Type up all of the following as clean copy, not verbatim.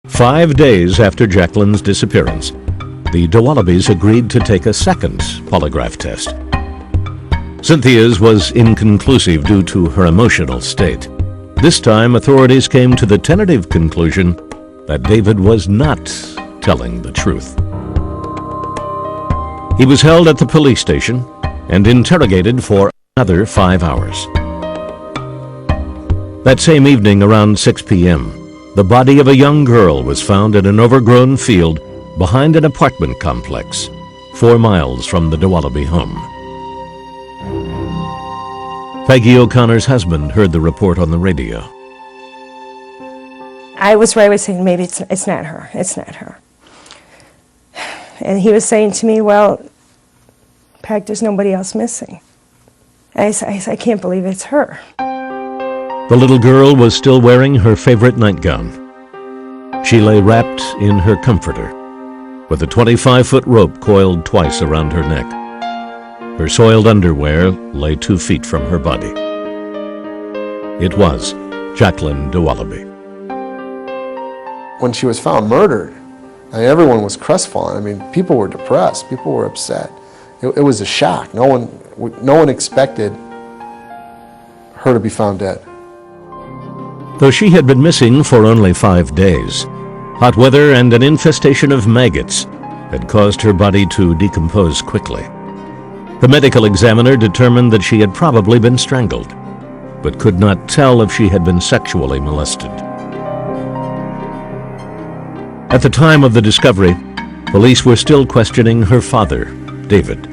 5 days after Jacqueline's disappearance, the Dowalibys agreed to take a second polygraph test. Cynthia's was inconclusive due to her emotional state. This time, authorities came to the tentative conclusion that David was not telling the truth. He was held at the police station and interrogated for another 5 hours. That same evening, around 6 p.m., the body of a young girl was found in an overgrown field behind an apartment complex, 4 miles from the Dowaliby home. Peggy O'Connor's husband heard the report on the radio. I was right away saying, maybe it's not her, it's not her. And he was saying to me, well, Peg, there's nobody else missing. I said, I can't believe it's her. The little girl was still wearing her favorite nightgown. She lay wrapped in her comforter, with a 25-foot rope coiled twice around her neck. Her soiled underwear lay 2 feet from her body. It was Jacqueline Dowaliby. When she was found murdered, everyone was crestfallen. I mean, people were depressed. People were upset. It was a shock. No one expected her to be found dead. Though she had been missing for only 5 days, hot weather and an infestation of maggots had caused her body to decompose quickly. The medical examiner determined that she had probably been strangled, but could not tell if she had been sexually molested. At the time of the discovery, police were still questioning her father, David.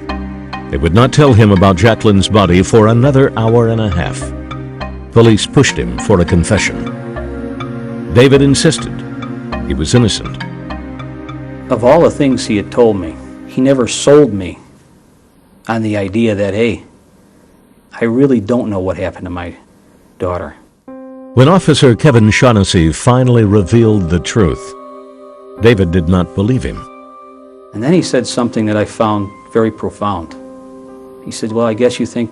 They would not tell him about Jacqueline's body for another hour and a half. Police pushed him for a confession. David insisted he was innocent. Of all the things he had told me, he never sold me on the idea that, hey, I really don't know what happened to my daughter. When Officer Kevin Shaughnessy finally revealed the truth, David did not believe him. And then he said something that I found very profound. He said, well, I guess you think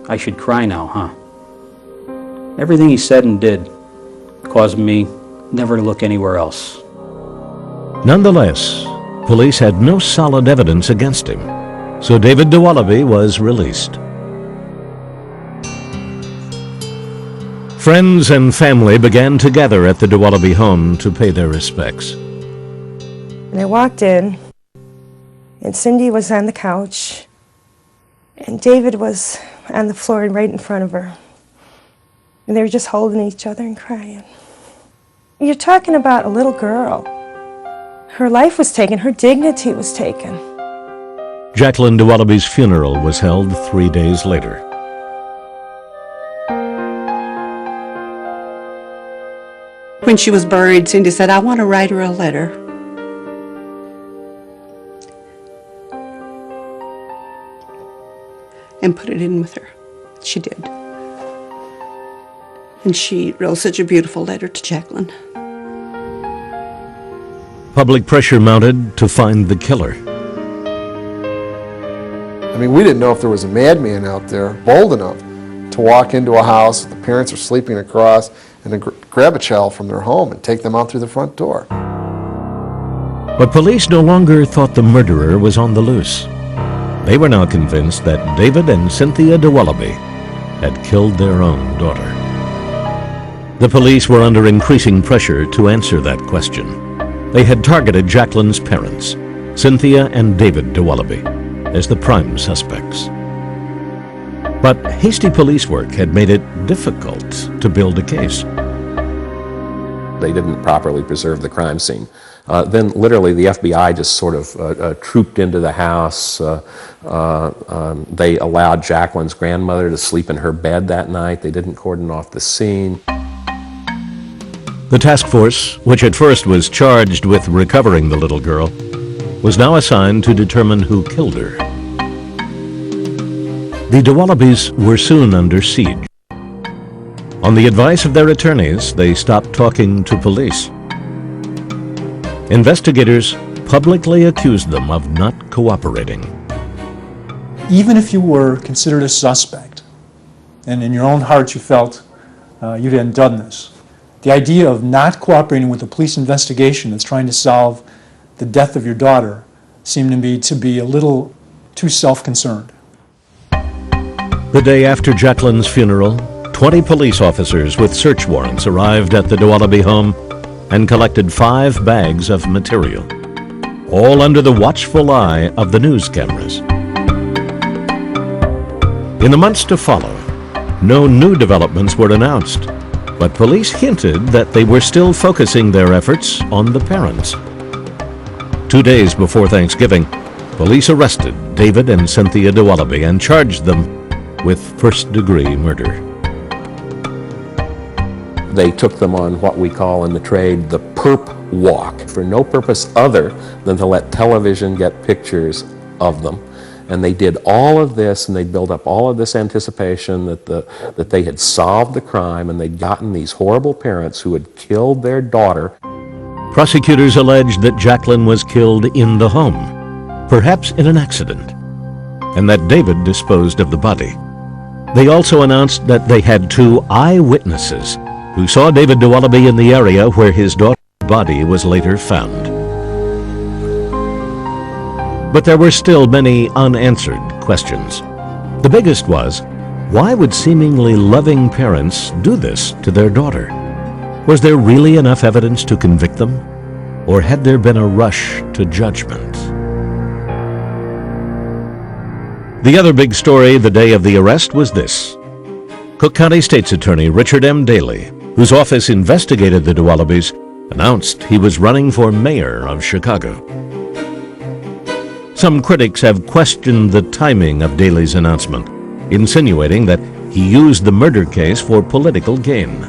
I should cry now, huh? Everything he said and did caused me never to look anywhere else. Nonetheless, police had no solid evidence against him, so David Dowaliby was released. Friends and family began to gather at the Dowaliby home to pay their respects. And I walked in, and Cindy was on the couch, and David was on the floor right in front of her. And they were just holding each other and crying. You're talking about a little girl. Her life was taken, her dignity was taken. Jacqueline Dowaliby's funeral was held 3 days later. When she was buried, Cindy said, I want to write her a letter. And put it in with her. She did. And she wrote such a beautiful letter to Jacqueline. Public pressure mounted to find the killer. I mean, we didn't know if there was a madman out there bold enough to walk into a house, the parents are sleeping across, and then grab a child from their home and take them out through the front door. But police no longer thought the murderer was on the loose. They were now convinced that David and Cynthia Dowaliby had killed their own daughter. The police were under increasing pressure to answer that question. They had targeted Jacqueline's parents, Cynthia and David Dowaliby, as the prime suspects. But hasty police work had made it difficult to build a case. They didn't properly preserve the crime scene. Then literally the FBI just sort of trooped into the house. They allowed Jacqueline's grandmother to sleep in her bed that night. They didn't cordon off the scene. The task force, which at first was charged with recovering the little girl, was now assigned to determine who killed her. The Dowalibys were soon under siege. On the advice of their attorneys, they stopped talking to police. Investigators publicly accused them of not cooperating. Even if you were considered a suspect, and in your own heart you felt you hadn't done this, The idea of not cooperating with a police investigation that's trying to solve the death of your daughter seemed to me to be a little too self-concerned. The day after Jacqueline's funeral, 20 police officers with search warrants arrived at the Dowaliby home and collected 5 bags of material, all under the watchful eye of the news cameras. In the months to follow, no new developments were announced, but police hinted that they were still focusing their efforts on the parents. 2 days before Thanksgiving, police arrested David and Cynthia Dowaliby and charged them with first-degree murder. They took them on what we call in the trade the perp walk, for no purpose other than to let television get pictures of them. And they did all of this, and they built up all of this anticipation that they had solved the crime, and they'd gotten these horrible parents who had killed their daughter. Prosecutors alleged that Jacqueline was killed in the home, perhaps in an accident, and that David disposed of the body. They also announced that they had 2 eyewitnesses who saw David Dowaliby in the area where his daughter's body was later found. But there were still many unanswered questions. The biggest was, why would seemingly loving parents do this to their daughter? Was there really enough evidence to convict them? Or had there been a rush to judgment? The other big story the day of the arrest was this. Cook County State's Attorney Richard M. Daley, whose office investigated the Dowalibys, announced he was running for mayor of Chicago. Some critics have questioned the timing of Daley's announcement, insinuating that he used the murder case for political gain.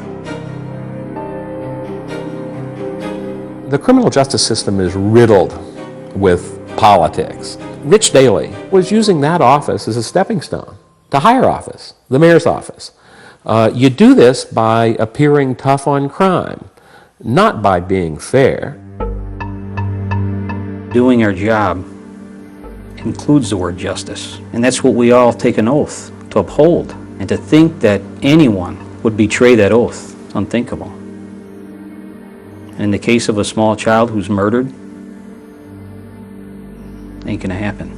The criminal justice system is riddled with politics. Rich Daley was using that office as a stepping stone to higher office, the mayor's office. You do this by appearing tough on crime, not by being fair. Doing our job includes the word justice, and that's what we all take an oath to uphold. And to think that anyone would betray that oath, unthinkable. In the case of a small child who's murdered, ain't gonna happen.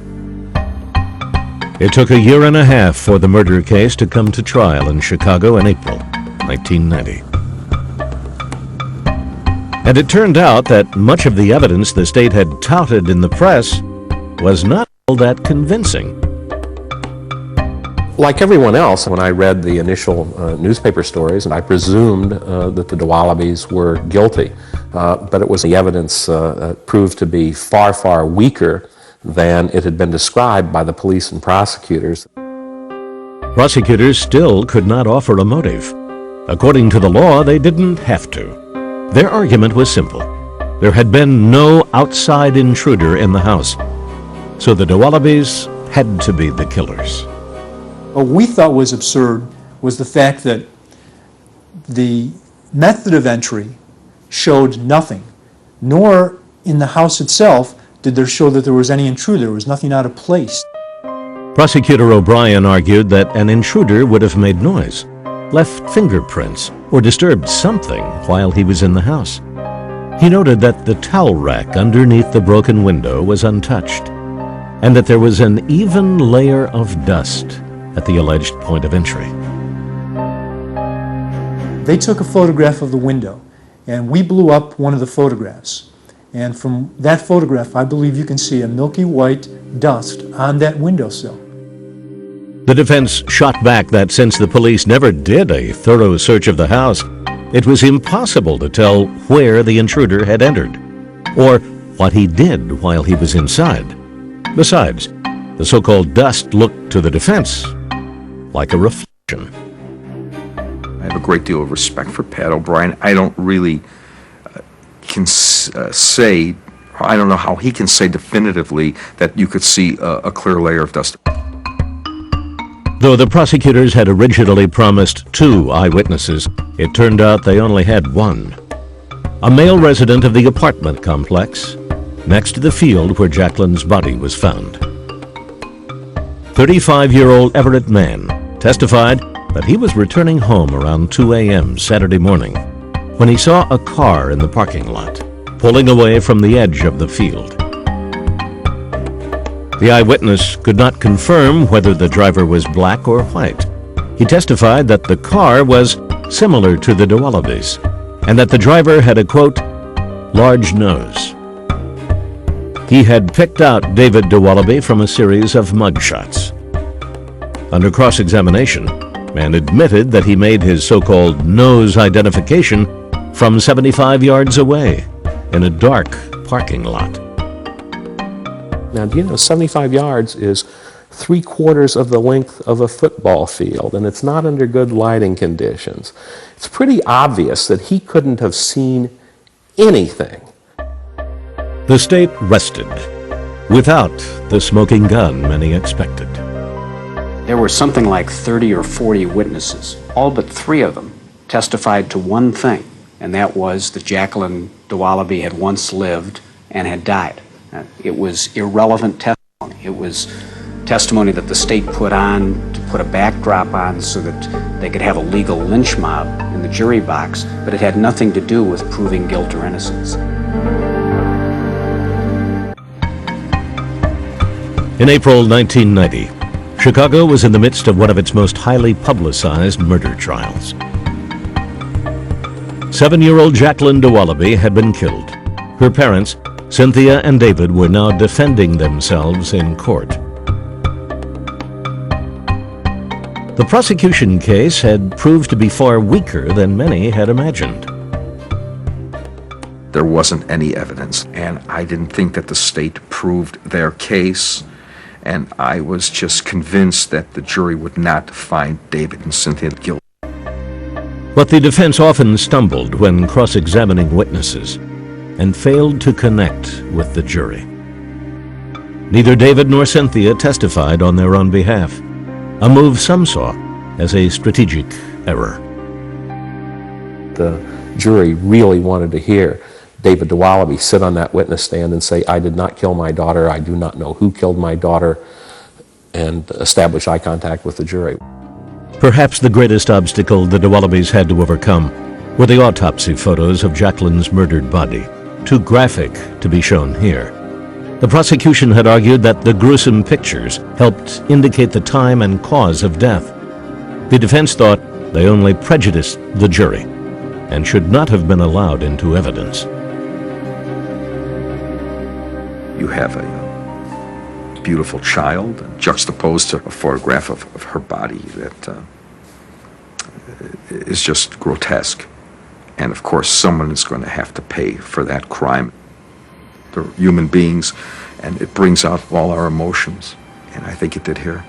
It took a year and a half for the murder case to come to trial in Chicago in April 1990. And it turned out that much of the evidence the state had touted in the press was not all that convincing. Like everyone else, when I read the initial newspaper stories, I presumed that the Dowalibys were guilty. But it was the evidence proved to be far, far weaker than it had been described by the police and prosecutors. Prosecutors still could not offer a motive. According to the law, they didn't have to. Their argument was simple. There had been no outside intruder in the house, so the Dowalibys had to be the killers. What we thought was absurd was the fact that the method of entry showed nothing, nor in the house itself did there show that there was any intruder. There was nothing out of place. Prosecutor O'Brien argued that an intruder would have made noise, left fingerprints, or disturbed something while he was in the house. He noted that the towel rack underneath the broken window was untouched, and that there was an even layer of dust at the alleged point of entry. They took a photograph of the window, and we blew up one of the photographs. And from that photograph, I believe you can see a milky white dust on that windowsill. The defense shot back that since the police never did a thorough search of the house, it was impossible to tell where the intruder had entered, or what he did while he was inside. Besides, the so-called dust looked to the defense like a reflection. I have a great deal of respect for Pat O'Brien. I don't really can say, I don't know how he can say definitively that you could see a clear layer of dust. Though the prosecutors had originally promised 2 eyewitnesses, it turned out they only had 1. A male resident of the apartment complex next to the field where Jacqueline's body was found. 35-year-old Everett Mann testified that he was returning home around 2 a.m. Saturday morning when he saw a car in the parking lot, pulling away from the edge of the field. The eyewitness could not confirm whether the driver was black or white. He testified that the car was similar to the Dowalibys, and that the driver had a, quote, large nose. He had picked out David Dowaliby from a series of mugshots. Under cross-examination, Mann admitted that he made his so-called nose identification from 75 yards away in a dark parking lot. Now, do you know 75 yards is 3/4 of the length of a football field, and it's not under good lighting conditions. It's pretty obvious that he couldn't have seen anything. The state rested, without the smoking gun many expected. There were something like 30 or 40 witnesses. All but 3 of them testified to one thing, and that was that Jacqueline Dowaliby had once lived and had died. It was irrelevant testimony. It was testimony that the state put on to put a backdrop on so that they could have a legal lynch mob in the jury box, but it had nothing to do with proving guilt or innocence. In April 1990, Chicago was in the midst of one of its most highly publicized murder trials. 7-year-old Jacqueline Dowaliby had been killed. Her parents, Cynthia and David, were now defending themselves in court. The prosecution case had proved to be far weaker than many had imagined. There wasn't any evidence, and I didn't think that the state proved their case, and I was just convinced that the jury would not find David and Cynthia guilty. But the defense often stumbled when cross-examining witnesses and failed to connect with the jury. Neither David nor Cynthia testified on their own behalf, a move some saw as a strategic error. The jury really wanted to hear David Dowaliby sit on that witness stand and say, "I did not kill my daughter, I do not know who killed my daughter," and establish eye contact with the jury. Perhaps the greatest obstacle the Dowalibys had to overcome were the autopsy photos of Jacqueline's murdered body, too graphic to be shown here. The prosecution had argued that the gruesome pictures helped indicate the time and cause of death. The defense thought they only prejudiced the jury and should not have been allowed into evidence. You have a beautiful child juxtaposed to a photograph of her body that is just grotesque. And of course, someone is going to have to pay for that crime. They're human beings, and it brings out all our emotions, and I think it did here.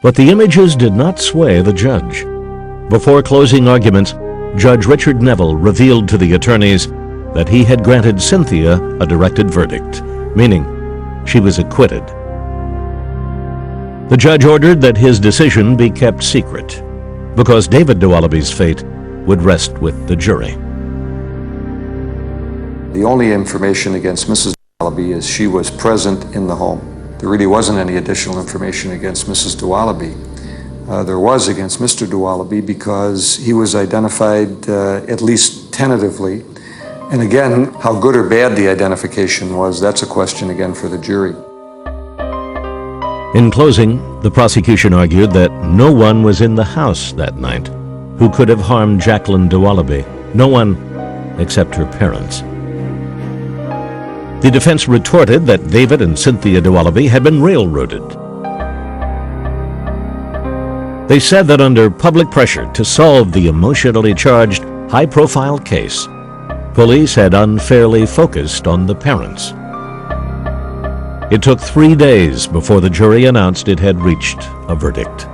But the images did not sway the judge. Before closing arguments, Judge Richard Neville revealed to the attorneys that he had granted Cynthia a directed verdict, meaning she was acquitted. The judge ordered that his decision be kept secret, because David Dowaliby's fate would rest with the jury. The only information against Mrs. Dowaliby is she was present in the home. There really wasn't any additional information against Mrs. Dowaliby. There was against Mr. Dowaliby because he was identified at least tentatively. And again, how good or bad the identification was, that's a question again for the jury. In closing, the prosecution argued that no one was in the house that night who could have harmed Jacqueline Dowaliby, no one except her parents. The defense retorted that David and Cynthia Dowaliby had been railroaded. They said that under public pressure to solve the emotionally charged, high-profile case, police had unfairly focused on the parents. It took 3 days before the jury announced it had reached a verdict.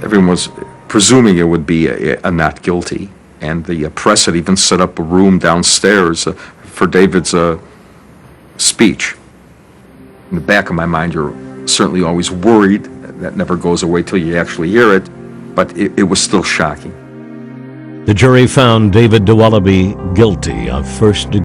Everyone was presuming it would be a not guilty, and the press had even set up a room downstairs for David's speech. In the back of my mind, you're certainly always worried. That never goes away till you actually hear it, but it was still shocking. The jury found David Dowaliby guilty of first-degree